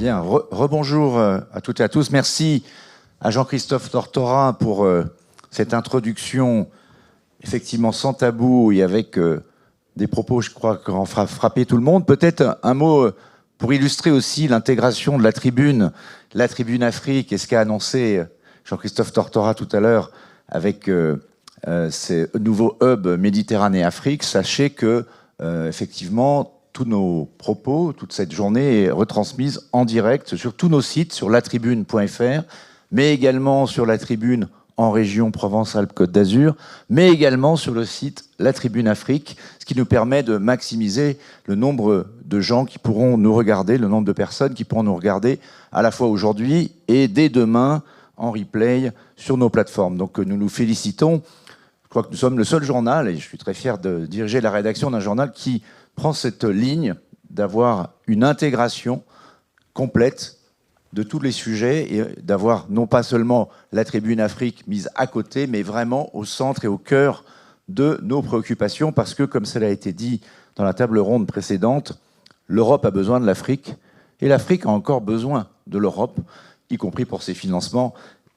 Bien, rebonjour à toutes et à tous. Merci à Jean-Christophe Tortora pour cette introduction effectivement sans tabou et avec des propos, je crois, qui ont frappé tout le monde. Peut-être un mot pour illustrer aussi l'intégration de la Tribune Afrique et ce qu'a annoncé Jean-Christophe Tortora tout à l'heure avec ces nouveaux hubs Méditerranée-Afrique. Sachez que, effectivement, tous nos propos, toute cette journée est retransmise en direct sur tous nos sites, sur latribune.fr, mais également sur la Tribune en région Provence-Alpes-Côte d'Azur, mais également sur le site La Tribune Afrique, ce qui nous permet de maximiser le nombre de gens qui pourront nous regarder, le nombre de personnes qui pourront nous regarder à la fois aujourd'hui et dès demain en replay sur nos plateformes. Donc nous nous félicitons. Je crois que nous sommes le seul journal, et je suis très fier de diriger la rédaction d'un journal qui prend cette ligne d'avoir une intégration complète de tous les sujets et d'avoir non pas seulement la Tribune Afrique mise à côté, mais vraiment au centre et au cœur de nos préoccupations, parce que, comme cela a été dit dans la table ronde précédente, l'Europe a besoin de l'Afrique, et l'Afrique a encore besoin de l'Europe, y compris pour ses financements,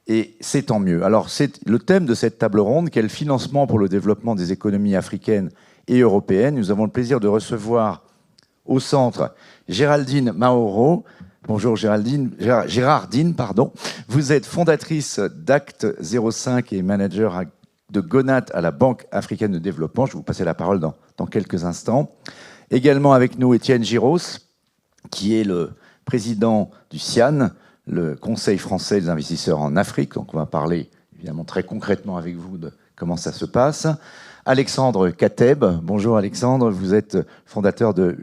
et c'est tant mieux. Alors, c'est le thème de cette table ronde, quel financement pour le développement des économies africaines et européennes. Nous avons le plaisir de recevoir au centre Géraldine Mauro. Bonjour Gérardine, pardon. Vous êtes fondatrice d'Acte 05 et manager de Gonat à la Banque africaine de développement. Je vais vous passer la parole dans quelques instants. Également avec nous Étienne Giros, qui est le président du CIAN, le Conseil français des investisseurs en Afrique. Donc on va parler évidemment très concrètement avec vous de comment ça se passe. Alexandre Kateb, bonjour Alexandre, vous êtes fondateur de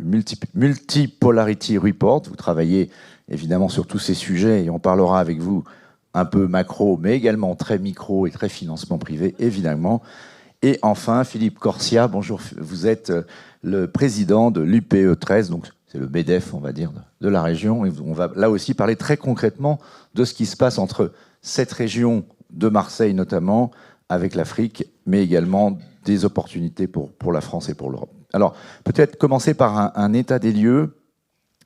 Multipolarity Report, vous travaillez évidemment sur tous ces sujets et on parlera avec vous un peu macro, mais également très micro et très financement privé, évidemment. Et enfin, Philippe Corsia, bonjour, vous êtes le président de l'UPE 13, donc c'est le MEDEF, on va dire, de la région, et on va là aussi parler très concrètement de ce qui se passe entre cette région de Marseille notamment, avec l'Afrique, mais également des opportunités pour la France et pour l'Europe. Alors, peut-être commencer par un état des lieux.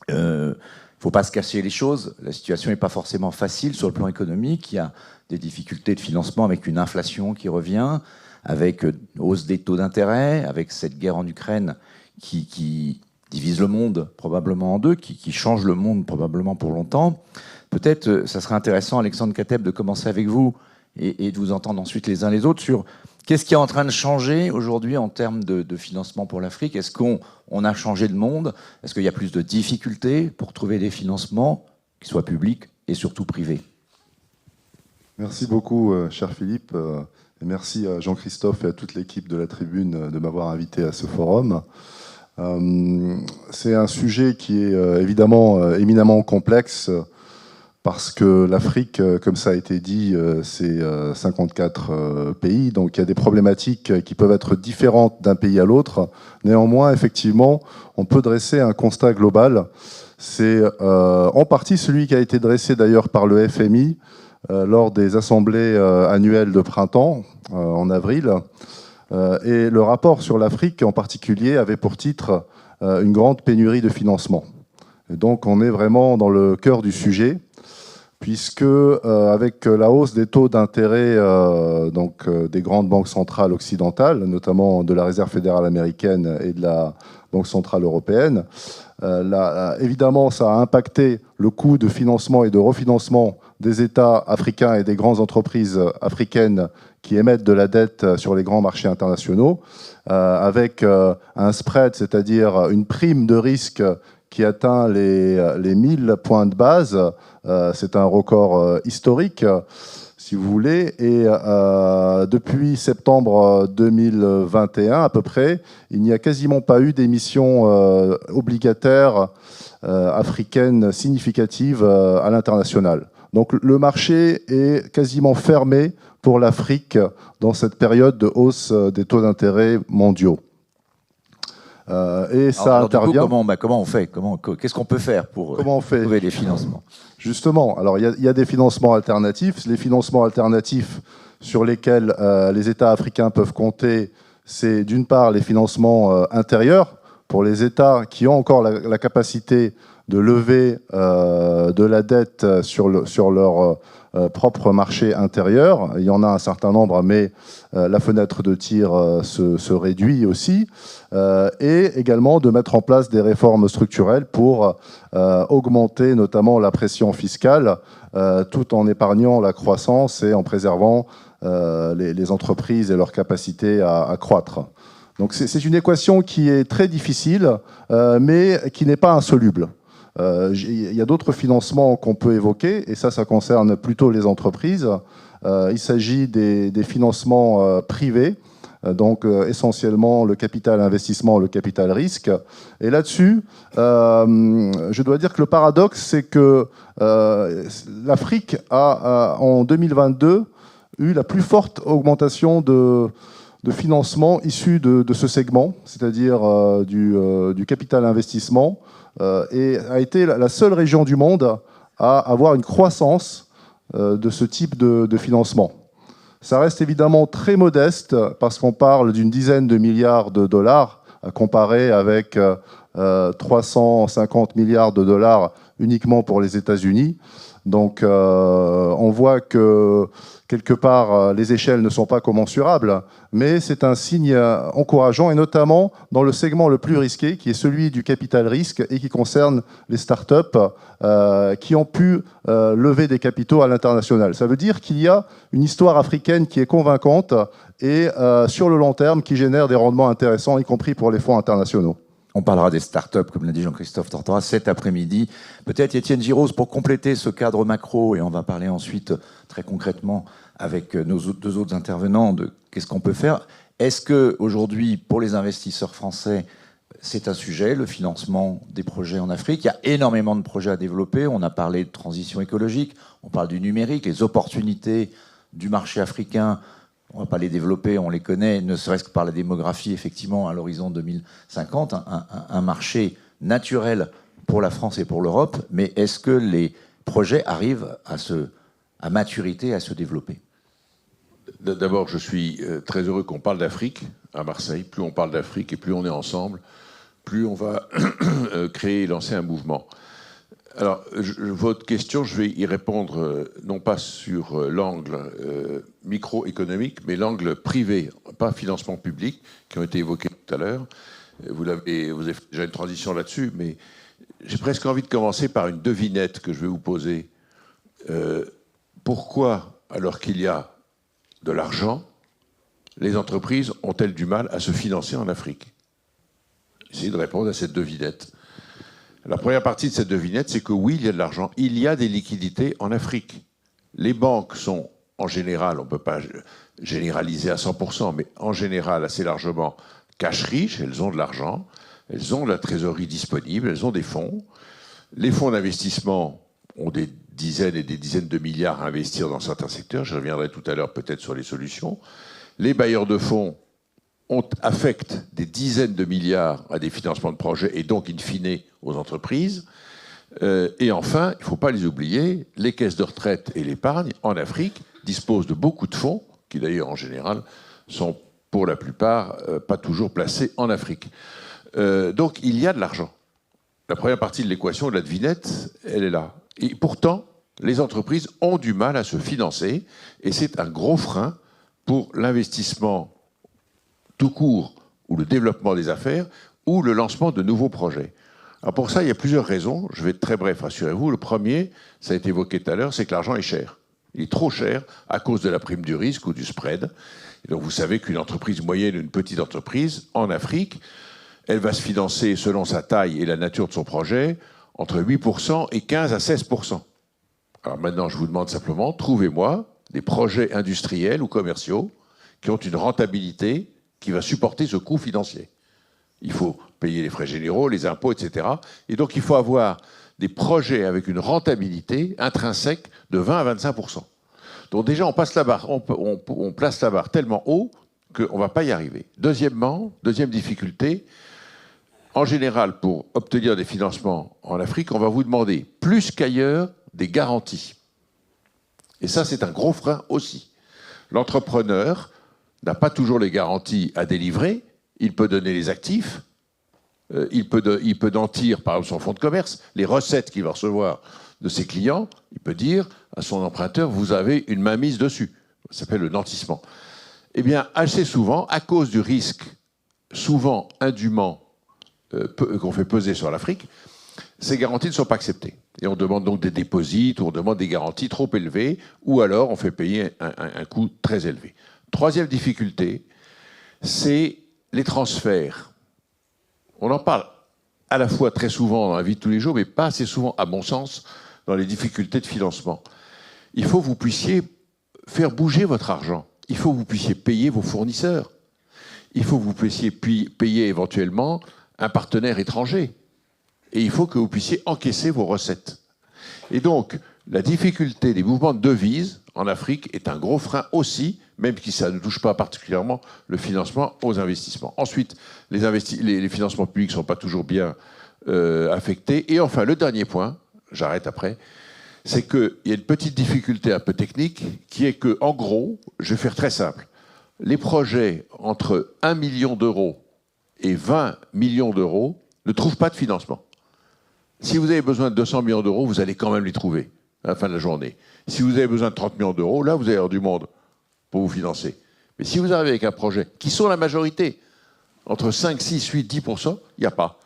Il ne faut pas se cacher les choses. La situation n'est pas forcément facile sur le plan économique. Il y a des difficultés de financement avec une inflation qui revient, avec hausse des taux d'intérêt, avec cette guerre en Ukraine qui divise le monde probablement en deux, qui change le monde probablement pour longtemps. Peut-être, ça serait intéressant, Alexandre Kateb, de commencer avec vous et de vous entendre ensuite les uns les autres sur qu'est-ce qui est en train de changer aujourd'hui en termes de financement pour l'Afrique. Est-ce qu'on a changé de monde? Est-ce qu'il y a plus de difficultés pour trouver des financements, qu'ils soient publics et surtout privés? Merci beaucoup, cher Philippe. Et merci à Jean-Christophe et à toute l'équipe de la Tribune de m'avoir invité à ce forum. C'est un sujet qui est évidemment éminemment complexe, parce que l'Afrique, comme ça a été dit, c'est 54 pays, donc il y a des problématiques qui peuvent être différentes d'un pays à l'autre. Néanmoins, effectivement, on peut dresser un constat global. C'est en partie celui qui a été dressé d'ailleurs par le FMI lors des assemblées annuelles de printemps, en avril. Et le rapport sur l'Afrique en particulier avait pour titre une grande pénurie de financement. Et donc on est vraiment dans le cœur du sujet, puisque avec la hausse des taux d'intérêt des grandes banques centrales occidentales, notamment de la Réserve fédérale américaine et de la Banque centrale européenne, évidemment ça a impacté le coût de financement et de refinancement des États africains et des grandes entreprises africaines qui émettent de la dette sur les grands marchés internationaux, avec un spread, c'est-à-dire une prime de risque qui atteint les 1000 points de base. C'est un record historique, si vous voulez. Et depuis septembre 2021, à peu près, il n'y a quasiment pas eu d'émissions obligataires africaines significatives à l'international. Donc le marché est quasiment fermé pour l'Afrique dans cette période de hausse des taux d'intérêt mondiaux. Et ça intervient. Du coup, comment on fait? Qu'est-ce qu'on peut faire pour trouver des financements? Justement, alors il y a des financements alternatifs. Les financements alternatifs sur lesquels les États africains peuvent compter, c'est d'une part les financements intérieurs pour les États qui ont encore la capacité de lever de la dette sur leur propre marché intérieur. Il y en a un certain nombre, mais la fenêtre de tir se réduit aussi. Et également de mettre en place des réformes structurelles pour augmenter notamment la pression fiscale, tout en épargnant la croissance et en préservant les entreprises et leur capacité à croître. Donc c'est une équation qui est très difficile, mais qui n'est pas insoluble. Il y a d'autres financements qu'on peut évoquer, et ça concerne plutôt les entreprises. Il s'agit des financements privés, donc essentiellement le capital investissement, le capital risque. Et là-dessus, je dois dire que le paradoxe, c'est que l'Afrique a, en 2022, eu la plus forte augmentation de financement issu de ce segment, c'est-à-dire du capital investissement, et a été la seule région du monde à avoir une croissance de ce type de financement. Ça reste évidemment très modeste parce qu'on parle d'une dizaine de milliards de dollars comparé avec 350 milliards de dollars uniquement pour les États-Unis. Donc on voit que quelque part les échelles ne sont pas commensurables, mais c'est un signe encourageant, et notamment dans le segment le plus risqué, qui est celui du capital risque et qui concerne les startups qui ont pu lever des capitaux à l'international. Ça veut dire qu'il y a une histoire africaine qui est convaincante et sur le long terme qui génère des rendements intéressants, y compris pour les fonds internationaux. On parlera des startups, comme l'a dit Jean-Christophe Tortora, cet après-midi. Peut-être Étienne Giraud, pour compléter ce cadre macro, et on va parler ensuite très concrètement avec nos deux autres intervenants de qu'est-ce qu'on peut faire. Est-ce qu'aujourd'hui, pour les investisseurs français, c'est un sujet, le financement des projets en Afrique? Il y a énormément de projets à développer. On a parlé de transition écologique, on parle du numérique, les opportunités du marché africain. On ne va pas les développer, on les connaît, ne serait-ce que par la démographie, effectivement, à l'horizon 2050, un marché naturel pour la France et pour l'Europe, mais est-ce que les projets arrivent à maturité, à se développer? D'abord, je suis très heureux qu'on parle d'Afrique à Marseille. Plus on parle d'Afrique et plus on est ensemble, plus on va créer et lancer un mouvement. Alors, votre question, je vais y répondre non pas sur l'angle microéconomique, mais l'angle privé, pas financement public, qui ont été évoqués tout à l'heure. Vous avez fait déjà une transition là-dessus, mais j'ai presque envie de commencer par une devinette que je vais vous poser. Pourquoi, alors qu'il y a de l'argent, les entreprises ont-elles du mal à se financer en Afrique? Essayez de répondre à cette devinette. La première partie de cette devinette, c'est que oui, il y a de l'argent, il y a des liquidités en Afrique. Les banques sont, en général, on ne peut pas généraliser à 100%, mais en général, assez largement, cash riches, elles ont de l'argent, elles ont de la trésorerie disponible, elles ont des fonds. Les fonds d'investissement ont des dizaines et des dizaines de milliards à investir dans certains secteurs, je reviendrai tout à l'heure peut-être sur les solutions. Les bailleurs de fonds affectent des dizaines de milliards à des financements de projets et donc, in fine, aux entreprises. Et enfin, il ne faut pas les oublier, les caisses de retraite et l'épargne en Afrique disposent de beaucoup de fonds, qui d'ailleurs en général sont pour la plupart pas toujours placés en Afrique. Donc il y a de l'argent. La première partie de l'équation de la devinette, elle est là. Et pourtant, les entreprises ont du mal à se financer et c'est un gros frein pour l'investissement tout court, ou le développement des affaires, ou le lancement de nouveaux projets. Alors pour ça, il y a plusieurs raisons. Je vais être très bref, rassurez-vous. Le premier, ça a été évoqué tout à l'heure, c'est que l'argent est cher. Il est trop cher à cause de la prime du risque ou du spread. Et donc vous savez qu'une entreprise moyenne, une petite entreprise, en Afrique, elle va se financer selon sa taille et la nature de son projet entre 8% et 15 à 16%. Alors maintenant, je vous demande simplement, trouvez-moi des projets industriels ou commerciaux qui ont une rentabilité qui va supporter ce coût financier. Il faut payer les frais généraux, les impôts, etc. Et donc, il faut avoir des projets avec une rentabilité intrinsèque de 20 à 25%. Donc déjà, on place la barre tellement haut qu'on ne va pas y arriver. Deuxièmement, deuxième difficulté, en général, pour obtenir des financements en Afrique, on va vous demander, plus qu'ailleurs, des garanties. Et ça, c'est un gros frein aussi. L'entrepreneur n'a pas toujours les garanties à délivrer. Il peut donner les actifs, il peut nantir, par exemple, son fonds de commerce, les recettes qu'il va recevoir de ses clients, il peut dire à son emprunteur, vous avez une mainmise dessus. Ça s'appelle le nantissement. Eh bien, assez souvent, à cause du risque, souvent indûment, qu'on fait peser sur l'Afrique, ces garanties ne sont pas acceptées. Et on demande donc des dépôts, ou on demande des garanties trop élevées, ou alors on fait payer un coût très élevé. Troisième difficulté, c'est les transferts. On en parle à la fois très souvent dans la vie de tous les jours, mais pas assez souvent, à mon sens, dans les difficultés de financement. Il faut que vous puissiez faire bouger votre argent. Il faut que vous puissiez payer vos fournisseurs. Il faut que vous puissiez payer éventuellement un partenaire étranger. Et il faut que vous puissiez encaisser vos recettes. Et donc, la difficulté des mouvements de devises en Afrique est un gros frein aussi, même si ça ne touche pas particulièrement le financement aux investissements. Ensuite, les financements publics ne sont pas toujours bien affectés. Et enfin, le dernier point, j'arrête après, c'est qu'il y a une petite difficulté un peu technique, qui est que, en gros, je vais faire très simple, les projets entre 1 million d'euros et 20 millions d'euros ne trouvent pas de financement. Si vous avez besoin de 200 millions d'euros, vous allez quand même les trouver à la fin de la journée. Si vous avez besoin de 30 millions d'euros, là, vous allez avoir du monde pour vous financer. Mais si vous arrivez avec un projet, qui sont la majorité, entre 5, 6, 8, 10%, il n'y a pas.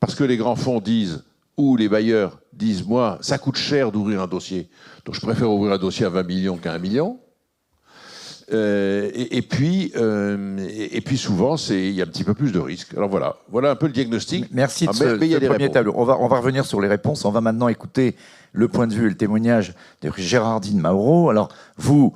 Parce que les grands fonds disent, ou les bailleurs disent, moi, ça coûte cher d'ouvrir un dossier, donc je préfère ouvrir un dossier à 20 millions qu'à 1 million. Et puis souvent, il y a un petit peu plus de risques. Alors voilà un peu le diagnostic. Merci de ce premier tableau. On va revenir sur les réponses. On va maintenant écouter le point de vue et le témoignage de Gérardine Mauro. Alors vous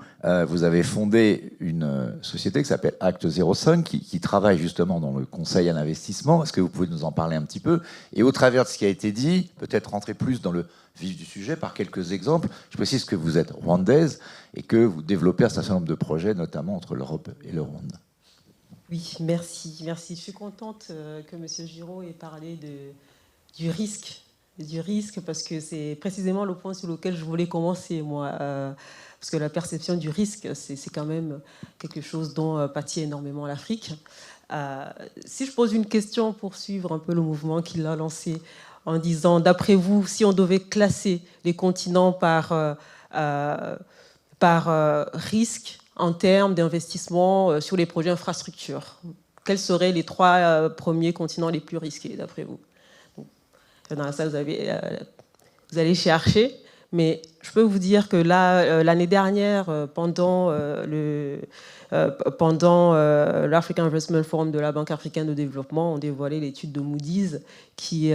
avez fondé une société qui s'appelle Acte 05, qui travaille justement dans le conseil à l'investissement. Est-ce que vous pouvez nous en parler un petit peu? Et au travers de ce qui a été dit, peut-être rentrer plus dans le vif du sujet par quelques exemples. Je précise que vous êtes rwandaise et que vous développez un certain nombre de projets, notamment entre l'Europe et le Rwanda. Oui, merci. Je suis contente que M. Giraud ait parlé du risque, parce que c'est précisément le point sur lequel je voulais commencer, moi. Parce que la perception du risque, c'est quand même quelque chose dont pâtit énormément l'Afrique. Si je pose une question pour suivre un peu le mouvement qu'il a lancé, en disant, d'après vous, si on devait classer les continents par risque en termes d'investissement sur les projets infrastructures, quels seraient les 3 premiers continents les plus risqués, d'après vous? Dans la salle, vous allez chercher, mais je peux vous dire que là, l'année dernière, pendant l'African Investment Forum de la Banque africaine de développement, on dévoilait l'étude de Moody's qui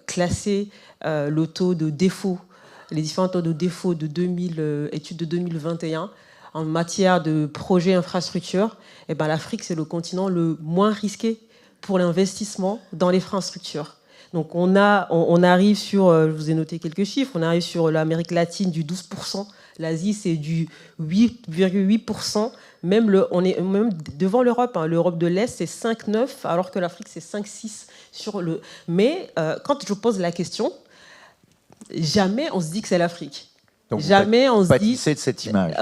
classait le taux de défaut, les différents taux de défaut de études de 2021 en matière de projets infrastructures. Et ben, l'Afrique, c'est le continent le moins risqué pour l'investissement dans l'infrastructure. Donc on arrive sur, je vous ai noté quelques chiffres, on arrive sur l'Amérique latine du 12%, l'Asie c'est du 8,8%, on est même devant l'Europe, hein. L'Europe de l'Est c'est 5,9, alors que l'Afrique c'est 5,6 sur le... Mais quand je pose la question, jamais on se dit que c'est l'Afrique. Donc jamais on se dit de cette image.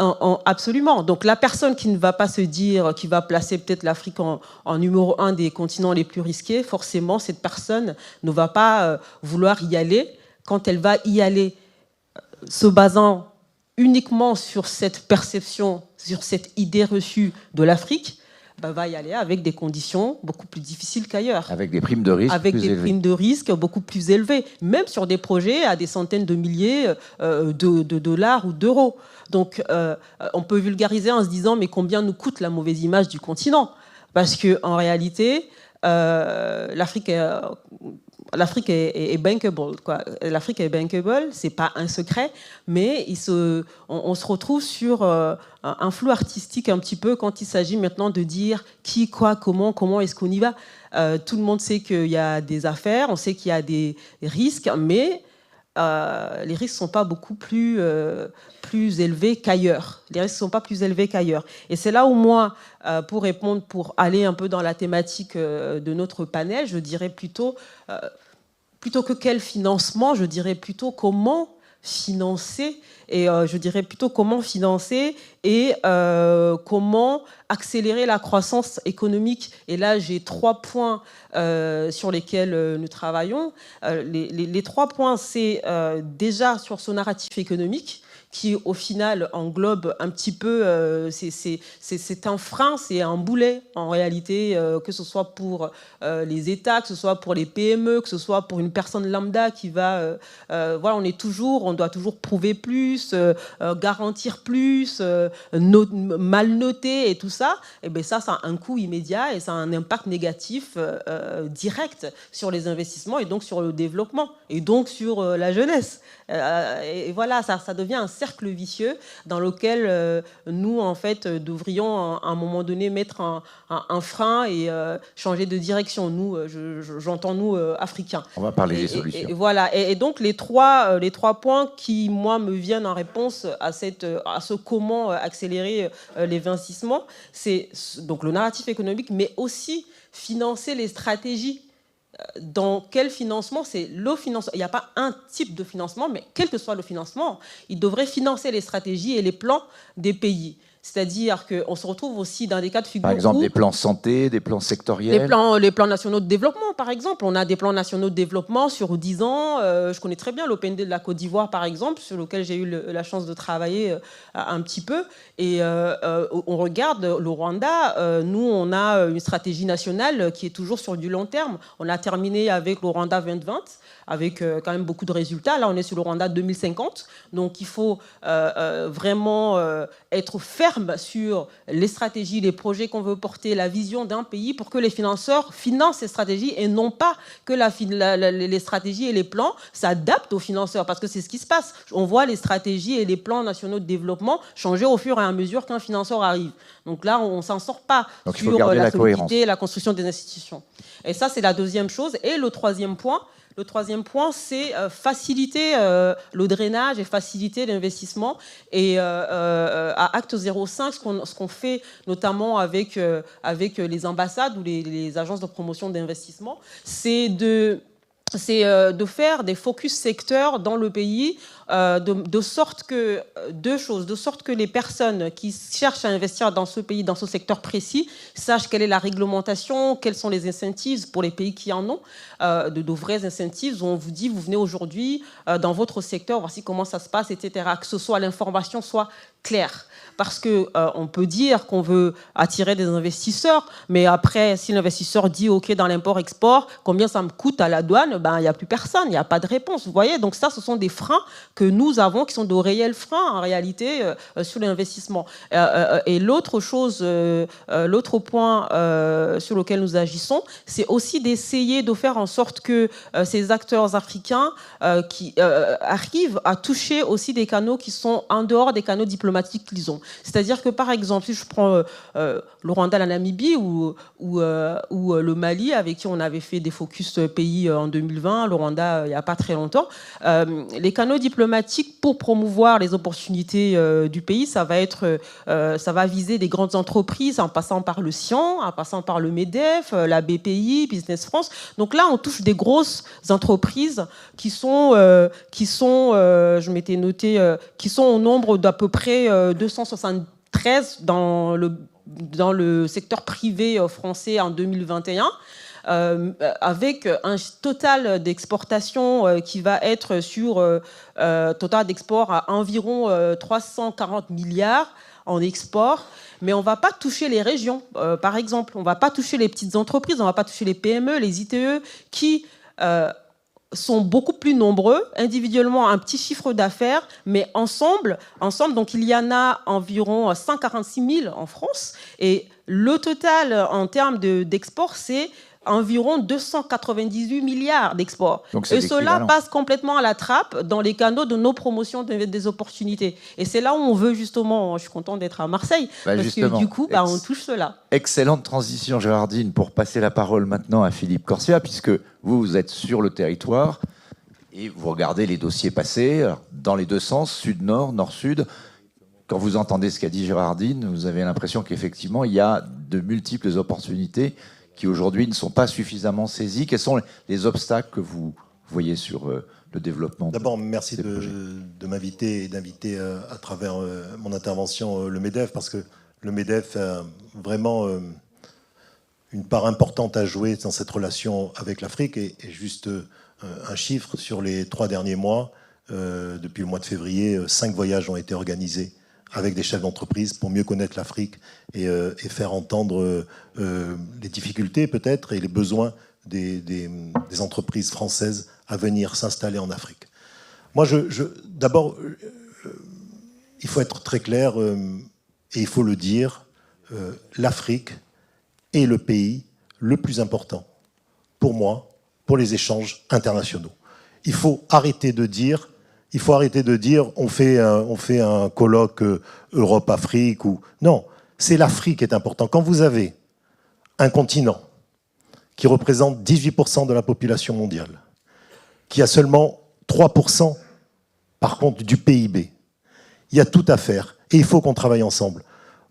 Absolument. Donc la personne qui ne va pas se dire, qui va placer peut-être l'Afrique en numéro 1 des continents les plus risqués, forcément cette personne ne va pas vouloir y aller. Quand elle va y aller, se basant uniquement sur cette perception, sur cette idée reçue de l'Afrique, va y aller avec des conditions beaucoup plus difficiles qu'ailleurs. Avec des primes de risque avec plus des élevées. primes de risque beaucoup plus élevées, même sur des projets à des centaines de milliers de dollars ou d'euros. Donc, on peut vulgariser en se disant, mais combien nous coûte la mauvaise image du continent? Parce qu'en réalité, l'Afrique est bankable, quoi. L'Afrique est bankable, c'est pas un secret, mais on se retrouve sur un flou artistique un petit peu quand il s'agit maintenant de dire qui, quoi, comment est-ce qu'on y va. Tout le monde sait qu'il y a des affaires, on sait qu'il y a des risques, mais les risques ne sont pas beaucoup plus élevés qu'ailleurs. Les risques ne sont pas plus élevés qu'ailleurs. Et c'est là où moi, pour aller un peu dans la thématique de notre panel, je dirais plutôt que quel financement, je dirais plutôt comment financer, et je dirais plutôt comment financer et comment accélérer la croissance économique. Et là, j'ai 3 points sur lesquels nous travaillons. Les 3 points, c'est déjà sur son narratif économique, qui au final englobe un petit peu, c'est un frein, c'est un boulet en réalité, que ce soit pour les États, que ce soit pour les PME, que ce soit pour une personne lambda qui va, voilà, on doit toujours prouver plus, garantir plus, mal noter et tout ça. Et bien ça a un coût immédiat et ça a un impact négatif direct sur les investissements et donc sur le développement et donc sur la jeunesse. Et voilà, ça devient un cercle vicieux dans lequel nous, en fait, devrions à un moment donné mettre un frein et changer de direction. Nous, j'entends nous, Africains. On va parler des solutions. Et voilà. Et donc, les trois points qui, moi, me viennent en réponse à ce comment accélérer les investissements, c'est donc le narratif économique, mais aussi financer les stratégies. Dans quel financement? C'est le financement. Il n'y a pas un type de financement, mais quel que soit le financement, il devrait financer les stratégies et les plans des pays. C'est-à-dire qu'on se retrouve aussi dans des cas de figure. Par exemple, des plans santé, des plans sectoriels. Les plans nationaux de développement, par exemple. On a des plans nationaux de développement sur 10 ans. Je connais très bien l'OPND de la Côte d'Ivoire, par exemple, sur lequel j'ai eu la chance de travailler un petit peu. Et on regarde le Rwanda. Nous, on a une stratégie nationale qui est toujours sur du long terme. On a terminé avec le Rwanda 2020, avec quand même beaucoup de résultats. Là, on est sur le Rwanda 2050. Donc, il faut vraiment être ferme sur les stratégies, les projets qu'on veut porter, la vision d'un pays pour que les financeurs financent ces stratégies et non pas que les stratégies et les plans s'adaptent aux financeurs. Parce que c'est ce qui se passe. On voit les stratégies et les plans nationaux de développement changer au fur et à mesure qu'un financeur arrive. Donc là, on ne s'en sort pas sur la solidité et la construction des institutions. Et ça, c'est la deuxième chose. Et le troisième point, c'est faciliter le drainage et faciliter l'investissement. Et à Acte 05, ce qu'on fait notamment avec les ambassades ou les agences de promotion d'investissement, c'est de faire des focus secteurs dans le pays, de sorte que les personnes qui cherchent à investir dans ce pays, dans ce secteur précis, sachent quelle est la réglementation, quels sont les incentives pour les pays qui en ont, de vrais incentives où on vous dit, vous venez aujourd'hui dans votre secteur, voici comment ça se passe, etc. Que ce soit l'information soit claire. Parce qu'on peut dire qu'on veut attirer des investisseurs, mais après, si l'investisseur dit OK dans l'import-export, combien ça me coûte à la douane, il n'y a plus personne, il n'y a pas de réponse. Vous voyez, donc ça, ce sont des freins que nous avons, qui sont de réels freins en réalité sur l'investissement. Et l'autre point sur lequel nous agissons, c'est aussi d'essayer de faire en sorte que ces acteurs africains qui arrivent à toucher aussi des canaux qui sont en dehors des canaux diplomatiques qu'ils ont. C'est-à-dire que, par exemple, si je prends le Rwanda, la Namibie ou le Mali, avec qui on avait fait des focus pays en 2020, le Rwanda il n'y a pas très longtemps, les canaux diplomatiques pour promouvoir les opportunités du pays, ça va viser des grandes entreprises en passant par le CIAN, en passant par le MEDEF, la BPI, Business France. Donc là, on touche des grosses entreprises qui sont je m'étais noté, qui sont au nombre d'à peu près 273 dans le secteur privé français en 2021, avec un total d'exportation qui va être sur total d'export à environ 340 milliards en export. Mais on ne va pas toucher les régions, par exemple. On ne va pas toucher les petites entreprises, on ne va pas toucher les PME, les ITE, qui sont beaucoup plus nombreux, individuellement un petit chiffre d'affaires, mais ensemble, donc il y en a environ 146 000 en France, et le total en termes d'export, c'est environ 298 milliards d'exports. Et cela passe complètement à la trappe dans les canaux de nos promotions des opportunités. Et c'est là où on veut justement, je suis content d'être à Marseille, parce que du coup, on touche cela. Excellente transition, Gérardine, pour passer la parole maintenant à Philippe Corsia, puisque vous êtes sur le territoire et vous regardez les dossiers passer dans les deux sens, sud-nord, nord-sud. Quand vous entendez ce qu'a dit Gérardine, vous avez l'impression qu'effectivement, il y a de multiples opportunités qui aujourd'hui ne sont pas suffisamment saisies. Quels sont les obstacles que vous voyez sur le développement. D'abord, merci ces projets. de m'inviter et d'inviter à travers mon intervention le MEDEF, parce que le MEDEF a vraiment une part importante à jouer dans cette relation avec l'Afrique. Et juste un chiffre, sur les 3 derniers mois, depuis le mois de février, 5 voyages ont été organisés avec des chefs d'entreprise pour mieux connaître l'Afrique et faire entendre les difficultés peut-être et les besoins des entreprises françaises à venir s'installer en Afrique. Moi, d'abord, il faut être très clair et il faut le dire, l'Afrique est le pays le plus important pour moi, pour les échanges internationaux. Il faut arrêter de dire on fait un colloque Europe-Afrique ou non, c'est l'Afrique qui est important. Quand vous avez un continent qui représente 18% de la population mondiale, qui a seulement 3% par contre du PIB, il y a tout à faire et il faut qu'on travaille ensemble.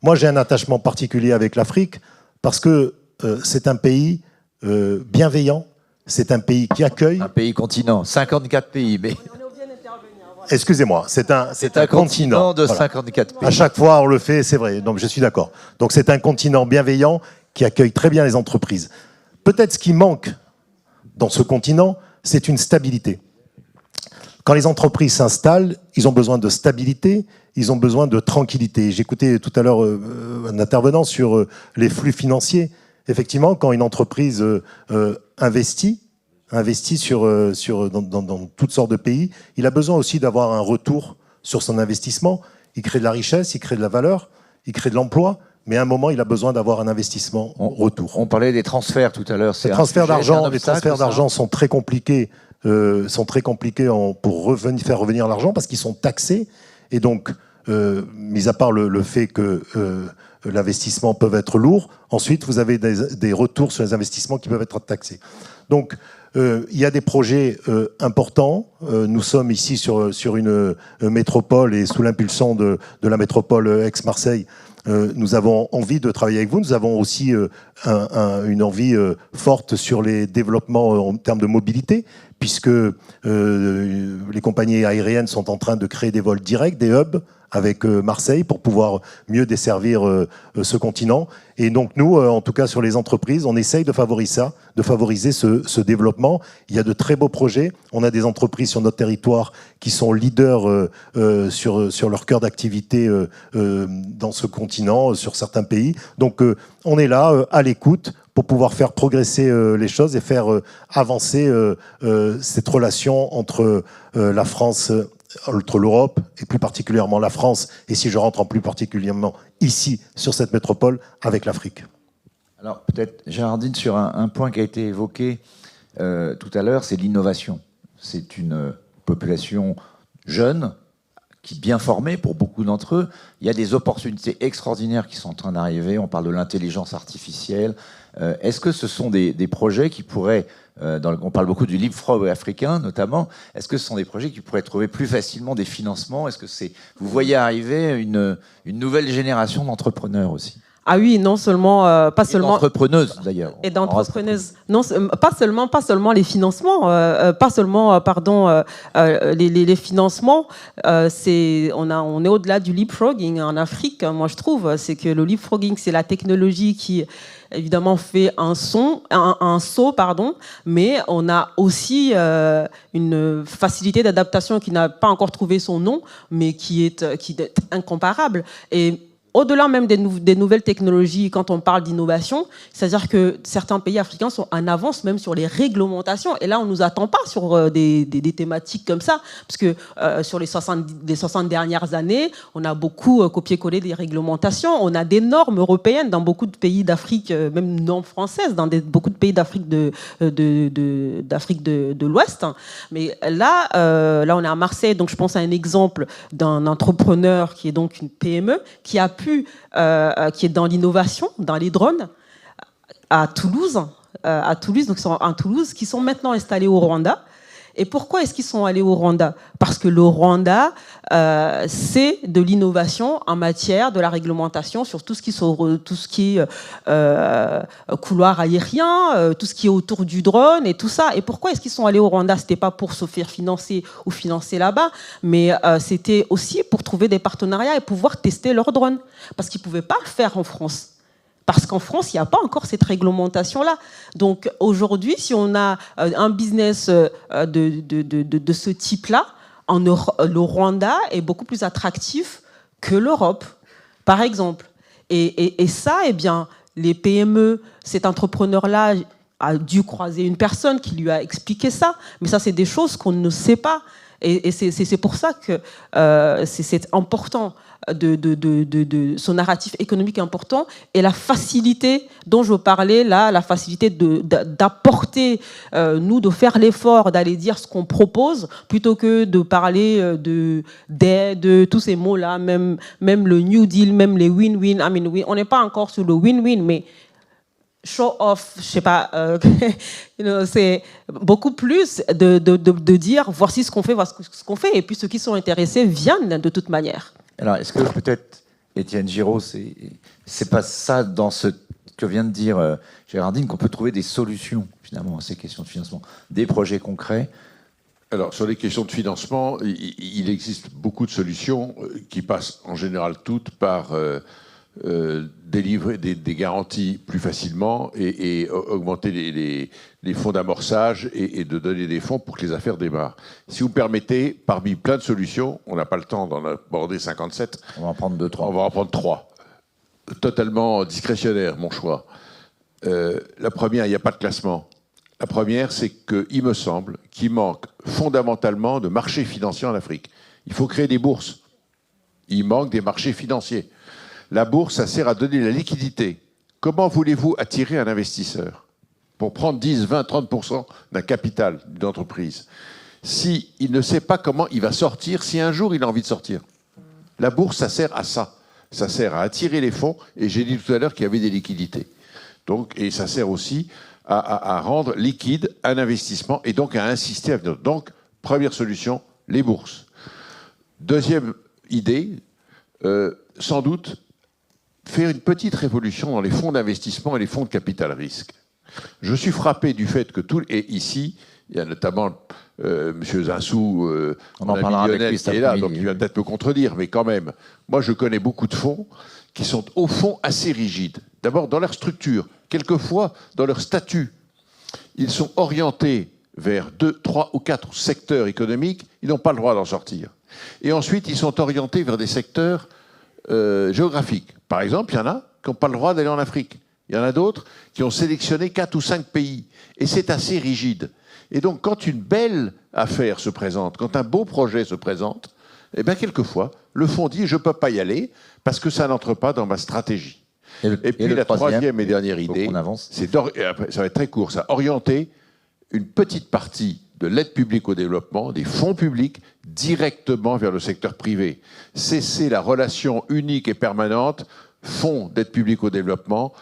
Moi, j'ai un attachement particulier avec l'Afrique parce que c'est un pays bienveillant, c'est un pays qui accueille. Un pays continent, 54 pays. Mais... Excusez-moi, c'est un continent de 54 pays. À chaque fois, on le fait, c'est vrai, donc je suis d'accord. Donc c'est un continent bienveillant qui accueille très bien les entreprises. Peut-être ce qui manque dans ce continent, c'est une stabilité. Quand les entreprises s'installent, ils ont besoin de stabilité, ils ont besoin de tranquillité. J'écoutais tout à l'heure un intervenant sur les flux financiers. Effectivement, quand une entreprise investit dans toutes sortes de pays, il a besoin aussi d'avoir un retour sur son investissement. Il crée de la richesse, il crée de la valeur, il crée de l'emploi, mais à un moment, il a besoin d'avoir un investissement en retour. On parlait des transferts tout à l'heure. Les transferts d'argent sont très compliqués. Pour faire revenir l'argent parce qu'ils sont taxés. Et donc, mis à part le fait que l'investissement peut être lourd, ensuite, vous avez des retours sur les investissements qui peuvent être taxés. Donc, il y a des projets importants. Nous sommes ici sur une métropole et sous l'impulsion de la métropole Aix-Marseille, nous avons envie de travailler avec vous. Nous avons aussi une envie forte sur les développements en termes de mobilité, puisque les compagnies aériennes sont en train de créer des vols directs, des hubs, avec Marseille pour pouvoir mieux desservir ce continent. Et donc nous, en tout cas sur les entreprises, on essaye de favoriser ce développement. Il y a de très beaux projets. On a des entreprises sur notre territoire qui sont leaders sur leur cœur d'activité dans ce continent, sur certains pays. Donc on est là, à l'écoute, pour pouvoir faire progresser les choses et faire avancer cette relation entre la France, entre l'Europe et plus particulièrement la France, et si je rentre en plus particulièrement ici, sur cette métropole, avec l'Afrique. Alors peut-être, Géraldine, sur un point qui a été évoqué tout à l'heure, c'est l'innovation. C'est une population jeune, qui est bien formée pour beaucoup d'entre eux. Il y a des opportunités extraordinaires qui sont en train d'arriver. On parle de l'intelligence artificielle. Est-ce que ce sont des projets qui pourraient... on parle beaucoup du leapfrog africain, notamment. Est-ce que ce sont des projets qui pourraient trouver plus facilement des financements? Est-ce que vous voyez arriver une nouvelle génération d'entrepreneurs aussi? Ah oui, non seulement, pas seulement d'entrepreneuses d'ailleurs. Et d'entrepreneuses. Non, pas seulement les financements, les financements. On est au-delà du leapfrogging en Afrique. Moi, je trouve, c'est que le leapfrogging, c'est la technologie qui évidemment fait un saut, mais on a aussi une facilité d'adaptation qui n'a pas encore trouvé son nom, mais qui est incomparable. Et au-delà même des nouvelles technologies, quand on parle d'innovation, c'est-à-dire que certains pays africains sont en avance même sur les réglementations. Et là, on ne nous attend pas sur des thématiques comme ça, parce que sur les 60 dernières années, on a beaucoup copié-collé des réglementations. On a des normes européennes dans beaucoup de pays d'Afrique, même non françaises, dans beaucoup de pays d'Afrique de l'Ouest. Mais là, on est à Marseille, donc je pense à un exemple d'un entrepreneur qui est donc une PME, qui est dans l'innovation, dans les drones, à Toulouse, donc ils sont à Toulouse, qui sont maintenant installés au Rwanda. Et pourquoi est-ce qu'ils sont allés au Rwanda? Parce que le Rwanda c'est de l'innovation en matière de la réglementation sur tout ce qui est couloir aérien, tout ce qui est autour du drone et tout ça. Et pourquoi est-ce qu'ils sont allés au Rwanda? C'était pas pour se faire financer ou financer là-bas, mais c'était aussi pour trouver des partenariats et pouvoir tester leurs drones. Parce qu'ils pouvaient pas le faire en France. Parce qu'en France, il n'y a pas encore cette réglementation-là. Donc aujourd'hui, si on a un business de ce type-là, le Rwanda est beaucoup plus attractif que l'Europe, par exemple. Et ça, eh bien, les PME, cet entrepreneur-là a dû croiser une personne qui lui a expliqué ça. Mais ça, c'est des choses qu'on ne sait pas. Et c'est pour ça que c'est important. Son narratif économique important et la facilité dont je parlais là, la facilité d'apporter, nous, de faire l'effort d'aller dire ce qu'on propose plutôt que de parler de tous ces mots-là, même le New Deal, même les win-win. I mean, on n'est pas encore sur le win-win, mais show off, je sais pas, c'est beaucoup plus de dire voici ce qu'on fait, voici ce qu'on fait, et puis ceux qui sont intéressés viennent de toute manière. Alors, est-ce que peut-être, Étienne Giraud, c'est pas ça, dans ce que vient de dire Gérardine, qu'on peut trouver des solutions, finalement, à ces questions de financement, des projets concrets? Alors, sur les questions de financement, il existe beaucoup de solutions qui passent en général toutes par délivrer des garanties plus facilement et augmenter les fonds d'amorçage et de donner des fonds pour que les affaires démarrent. Si vous permettez, parmi plein de solutions, on n'a pas le temps d'en aborder 57. On va en prendre 2-3. On va en prendre 3. Totalement discrétionnaire, mon choix. La première, il n'y a pas de classement. La première, c'est qu'il me semble qu'il manque fondamentalement de marchés financiers en Afrique. Il faut créer des bourses. Il manque des marchés financiers. La bourse, ça sert à donner la liquidité. Comment voulez-vous attirer un investisseur pour prendre 10, 20, 30% d'un capital d'une entreprise s'il ne sait pas comment il va sortir, si un jour il a envie de sortir? La bourse, ça sert à ça. Ça sert à attirer les fonds, et j'ai dit tout à l'heure qu'il y avait des liquidités. Donc, et ça sert aussi à rendre liquide un investissement et donc à insister à venir. Donc, première solution, les bourses. Deuxième idée, sans doute, faire une petite révolution dans les fonds d'investissement et les fonds de capital risque. Je suis frappé du fait que et ici, il y a notamment M. Zinsou, on en parlera avec lui, qui est là, donc il va peut-être me contredire, mais quand même, moi je connais beaucoup de fonds qui sont au fond assez rigides. D'abord dans leur structure, quelquefois dans leur statut. Ils sont orientés vers 2, 3 ou 4 secteurs économiques, ils n'ont pas le droit d'en sortir. Et ensuite, ils sont orientés vers des secteurs géographiques. Par exemple, il y en a qui n'ont pas le droit d'aller en Afrique. Il y en a d'autres qui ont sélectionné 4 ou 5 pays. Et c'est assez rigide. Et donc, quand une belle affaire se présente, quand un beau projet se présente, eh bien, quelquefois, le fonds dit « je ne peux pas y aller parce que ça n'entre pas dans ma stratégie ». Et puis, la troisième et dernière idée, c'est ça va être très court, ça, orienter une petite partie de l'aide publique au développement, des fonds publics, directement vers le secteur privé. Cesser la relation unique et permanente, fonds d'aide publique au développement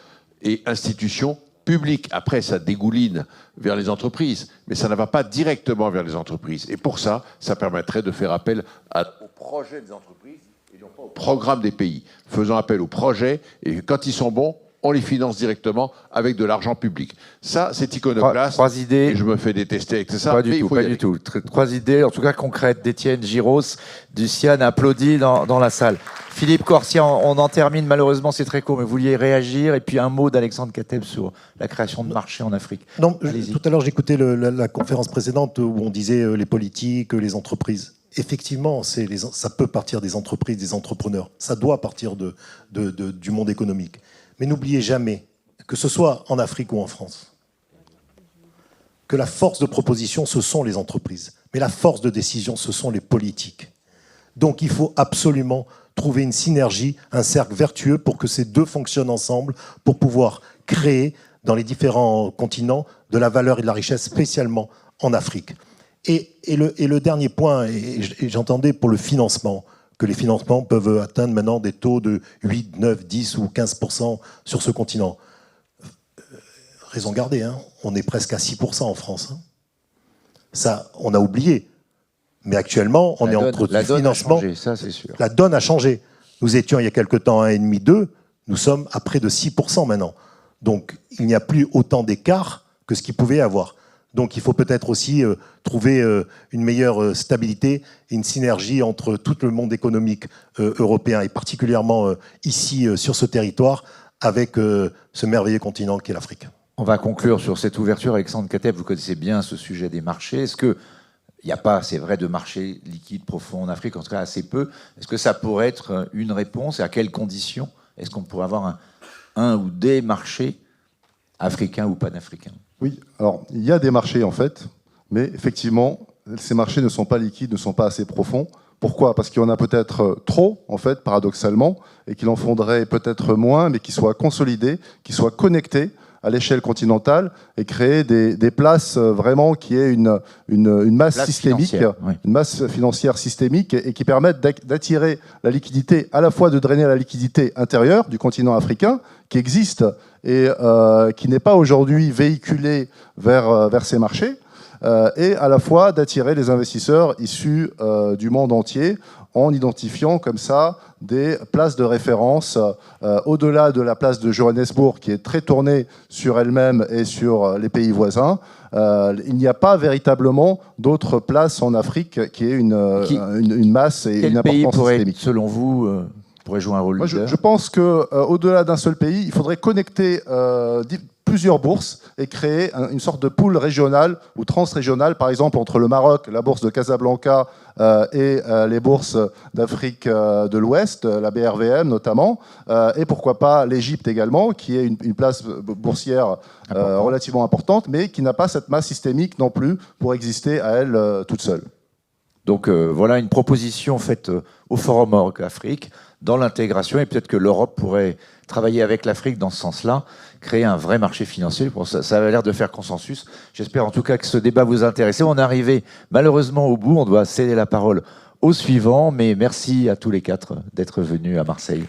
et institutions publiques. Après, ça dégouline vers les entreprises, mais ça ne va pas directement vers les entreprises. Et pour ça, ça permettrait de faire appel aux projets des entreprises et non pas au programme des pays. Faisant appel aux projets, et quand ils sont bons, on les finance directement avec de l'argent public. Ça, c'est iconoclaste. 3 idées. Et je me fais détester avec ça. Pas du tout. 3 idées, en tout cas concrètes, d'Étienne Giraud. Luciane applaudit dans la salle. Philippe Corsia, on en termine. Malheureusement, c'est très court, mais vous vouliez réagir. Et puis un mot d'Alexandre Kateb sur la création de marchés en Afrique. Non, tout à l'heure, j'écoutais la conférence précédente où on disait les politiques, les entreprises. Effectivement, ça peut partir des entreprises, des entrepreneurs. Ça doit partir du monde économique. Mais n'oubliez jamais, que ce soit en Afrique ou en France, que la force de proposition, ce sont les entreprises. Mais la force de décision, ce sont les politiques. Donc il faut absolument trouver une synergie, un cercle vertueux pour que ces deux fonctionnent ensemble, pour pouvoir créer dans les différents continents de la valeur et de la richesse, spécialement en Afrique. Et le dernier point, et j'entendais pour le financement, que les financements peuvent atteindre maintenant des taux de 8, 9, 10 ou 15% sur ce continent. Raison gardée, hein, on est presque à 6% en France. Hein. Ça, on a oublié. Mais actuellement, on est entre du financement. A changé, ça c'est sûr. La donne a changé. Nous étions il y a quelque temps à 1,5, 2. Nous sommes à près de 6% maintenant. Donc il n'y a plus autant d'écart que ce qu'il pouvait y avoir. Donc il faut peut-être aussi trouver une meilleure stabilité et une synergie entre tout le monde économique européen et particulièrement ici sur ce territoire avec ce merveilleux continent qu'est l'Afrique. On va conclure sur cette ouverture. Alexandre Kateb, vous connaissez bien ce sujet des marchés. Est-ce qu'il n'y a pas, c'est vrai, de marché liquide profond en Afrique, en tout cas assez peu. Est-ce que ça pourrait être une réponse et à quelles conditions est-ce qu'on pourrait avoir un ou des marchés africains ou panafricains? Oui, alors il y a des marchés en fait, mais effectivement, ces marchés ne sont pas liquides, ne sont pas assez profonds. Pourquoi? Parce qu'il y en a peut-être trop, en fait, paradoxalement, et qu'il en faudrait peut-être moins, mais qui soient consolidés, qui soient connectés à l'échelle continentale et créer des places vraiment qui aient une masse systémique, oui. une masse financière systémique et qui permettent d'attirer la liquidité, à la fois de drainer la liquidité intérieure du continent africain qui existe et qui n'est pas aujourd'hui véhiculée vers ces marchés, et à la fois d'attirer les investisseurs issus du monde entier en identifiant comme ça des places de référence au-delà de la place de Johannesburg qui est très tournée sur elle-même et sur les pays voisins. Il n'y a pas véritablement d'autres places en Afrique qui aient une masse et une importance systémique. Quel pays pourrait, selon vous, pourrait jouer un rôle leader? Je pense qu'au-delà d'un seul pays, il faudrait connecter plusieurs bourses et créer une sorte de pool régional ou transrégional, par exemple entre le Maroc, la bourse de Casablanca et les bourses d'Afrique de l'Ouest, la BRVM notamment, et pourquoi pas l'Égypte également, qui est une place boursière relativement importante, mais qui n'a pas cette masse systémique non plus pour exister à elle toute seule. Donc voilà une proposition faite au Forum Maroc Afrique dans l'intégration, et peut-être que l'Europe pourrait travailler avec l'Afrique dans ce sens-là, créer un vrai marché financier. Ça a l'air de faire consensus. J'espère en tout cas que ce débat vous intéresse. On est arrivé malheureusement au bout, on doit céder la parole au suivant, mais merci à tous les quatre d'être venus à Marseille.